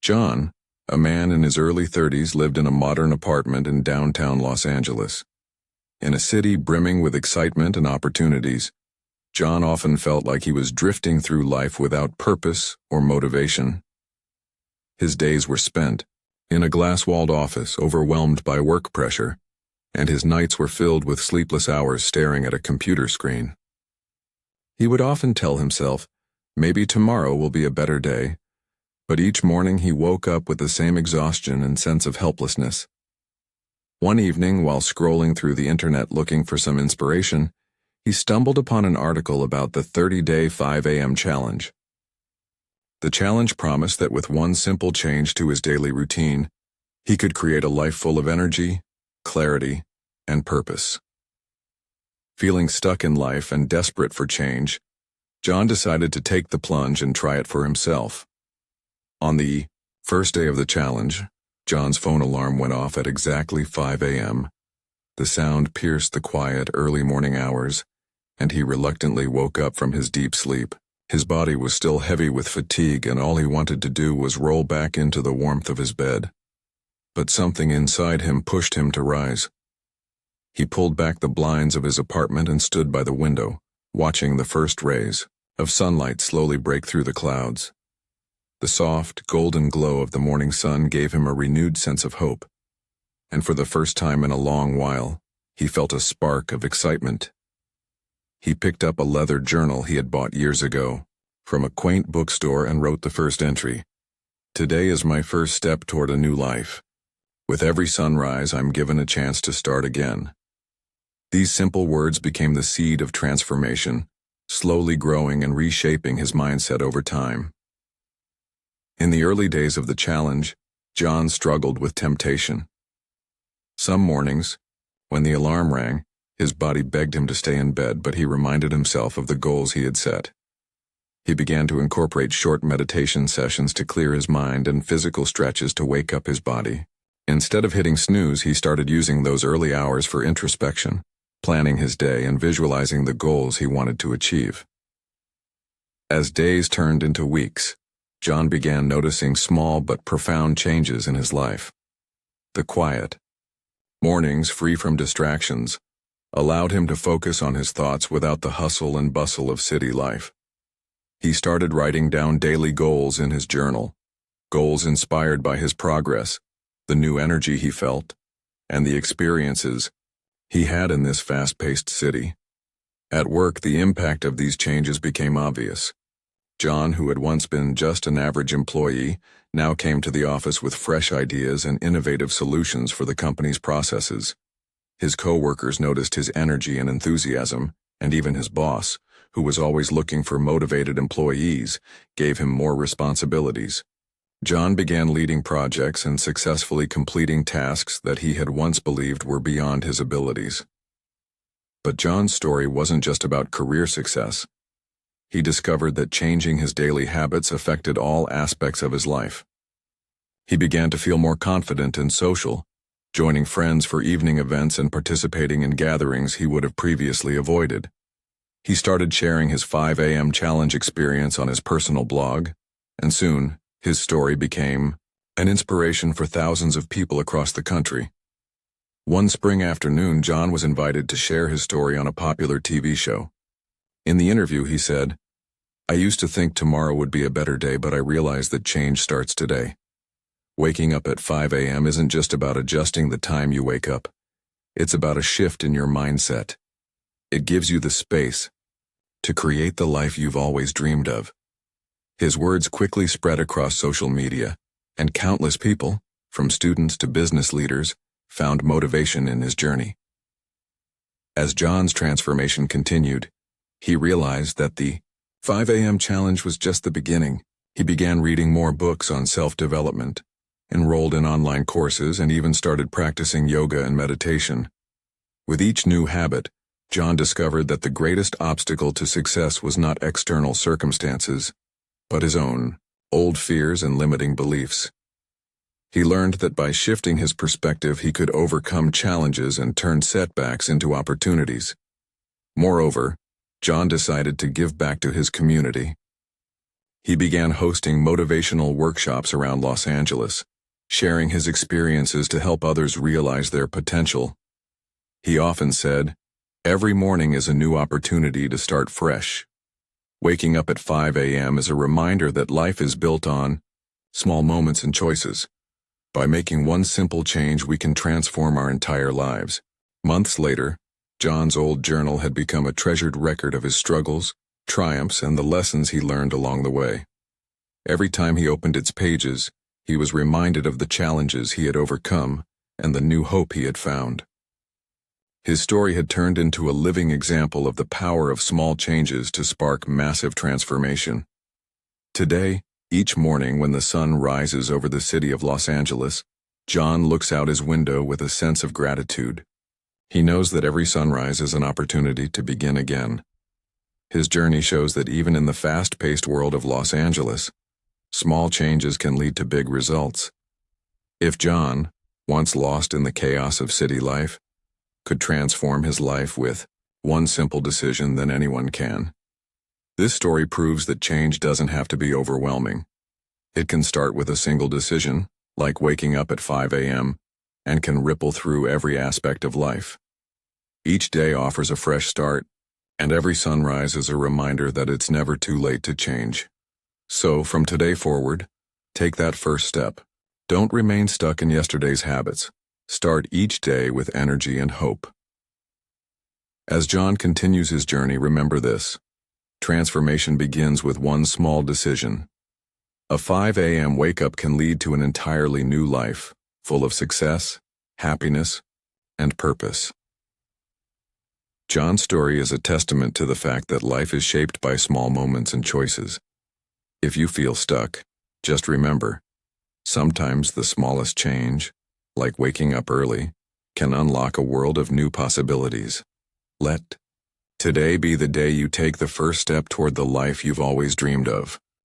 John, a man in his early 30s, lived in a modern apartment in downtown Los Angeles. In a city brimming with excitement and opportunities, John often felt like he was drifting through life without purpose or motivation. His days were spent in a glass-walled office, overwhelmed by work pressure, and his nights were filled with sleepless hours staring at a computer screen. He would often tell himself, maybe tomorrow will be a better day, but each morning he woke up with the same exhaustion and sense of helplessness. One evening, while scrolling through the internet looking for some inspiration, he stumbled upon an article about the 30-day 5 a.m. challenge. The challenge promised that with one simple change to his daily routine, he could create a life full of energy, clarity, and purpose. Feeling stuck in life and desperate for change, John decided to take the plunge and try it for himself. On the first day of the challenge, John's phone alarm went off at exactly 5 a.m. The sound pierced the quiet early morning hours, and he reluctantly woke up from his deep sleep. His body was still heavy with fatigue, and all he wanted to do was roll back into the warmth of his bed. But something inside him pushed him to rise. He pulled back the blinds of his apartment and stood by the window, watching the first rays of sunlight slowly break through the clouds. The soft, golden glow of the morning sun gave him a renewed sense of hope, and for the first time in a long while, he felt a spark of excitement. He picked up a leather journal he had bought years ago from a quaint bookstore and wrote the first entry. "Today is my first step toward a new life. With every sunrise, I'm given a chance to start again." These simple words became the seed of transformation, slowly growing and reshaping his mindset over time. In the early days of the challenge, John struggled with temptation. Some mornings, when the alarm rang, his body begged him to stay in bed, but he reminded himself of the goals he had set. He began to incorporate short meditation sessions to clear his mind and physical stretches to wake up his body. Instead of hitting snooze, he started using those early hours for introspection, planning his day and visualizing the goals he wanted to achieve. As days turned into weeks, John began noticing small but profound changes in his life. The quiet mornings, free from distractions, allowed him to focus on his thoughts without the hustle and bustle of city life. He started writing down daily goals in his journal, goals inspired by his progress, the new energy he felt, and the experiences he had in this fast-paced city. At work, the impact of these changes became obvious. John, who had once been just an average employee, now came to the office with fresh ideas and innovative solutions for the company's processes. His co-workers noticed his energy and enthusiasm, and even his boss, who was always looking for motivated employees, gave him more responsibilities. John began leading projects and successfully completing tasks that he had once believed were beyond his abilities. But John's story wasn't just about career success. He discovered that changing his daily habits affected all aspects of his life. He began to feel more confident and social, joining friends for evening events and participating in gatherings he would have previously avoided. He started sharing his 5 a.m. challenge experience on his personal blog, and soon, his story became an inspiration for thousands of people across the country. One spring afternoon, John was invited to share his story on a popular TV show. In the interview, he said, "I used to think tomorrow would be a better day, but I realized that change starts today. Waking up at 5 a.m. isn't just about adjusting the time you wake up. It's about a shift in your mindset. It gives you the space to create the life you've always dreamed of." His words quickly spread across social media, and countless people, from students to business leaders, found motivation in his journey. As John's transformation continued, he realized that the 5 a.m. challenge was just the beginning. He began reading more books on self-development, enrolled in online courses, and even started practicing yoga and meditation. With each new habit, John discovered that the greatest obstacle to success was not external circumstances, but his own old fears and limiting beliefs. He learned that by shifting his perspective, he could overcome challenges and turn setbacks into opportunities. Moreover, John decided to give back to his community. He began hosting motivational workshops around Los Angeles, sharing his experiences to help others realize their potential. He often said, "Every morning is a new opportunity to start fresh." Waking up at 5 a.m. is a reminder that life is built on small moments and choices. By making one simple change, we can transform our entire lives. Months later, John's old journal had become a treasured record of his struggles, triumphs, and the lessons he learned along the way. Every time he opened its pages, he was reminded of the challenges he had overcome and the new hope he had found. His story had turned into a living example of the power of small changes to spark massive transformation. Today, each morning when the sun rises over the city of Los Angeles, John looks out his window with a sense of gratitude. He knows that every sunrise is an opportunity to begin again. His journey shows that even in the fast-paced world of Los Angeles, small changes can lead to big results. If John, once lost in the chaos of city life, could transform his life with one simple decision, then anyone can. This story proves that change doesn't have to be overwhelming. It can start with a single decision, like waking up at 5 a.m., and can ripple through every aspect of life. Each day offers a fresh start, and every sunrise is a reminder that it's never too late to change. So, from today forward, take that first step. Don't remain stuck in yesterday's habits. Start each day with energy and hope. As John continues his journey, remember this: transformation begins with one small decision. A 5 a.m. wake-up can lead to an entirely new life, full of success, happiness, and purpose. John's story is a testament to the fact that life is shaped by small moments and choices. If you feel stuck, just remember, sometimes the smallest change, like waking up early, can unlock a world of new possibilities. Let today be the day you take the first step toward the life you've always dreamed of.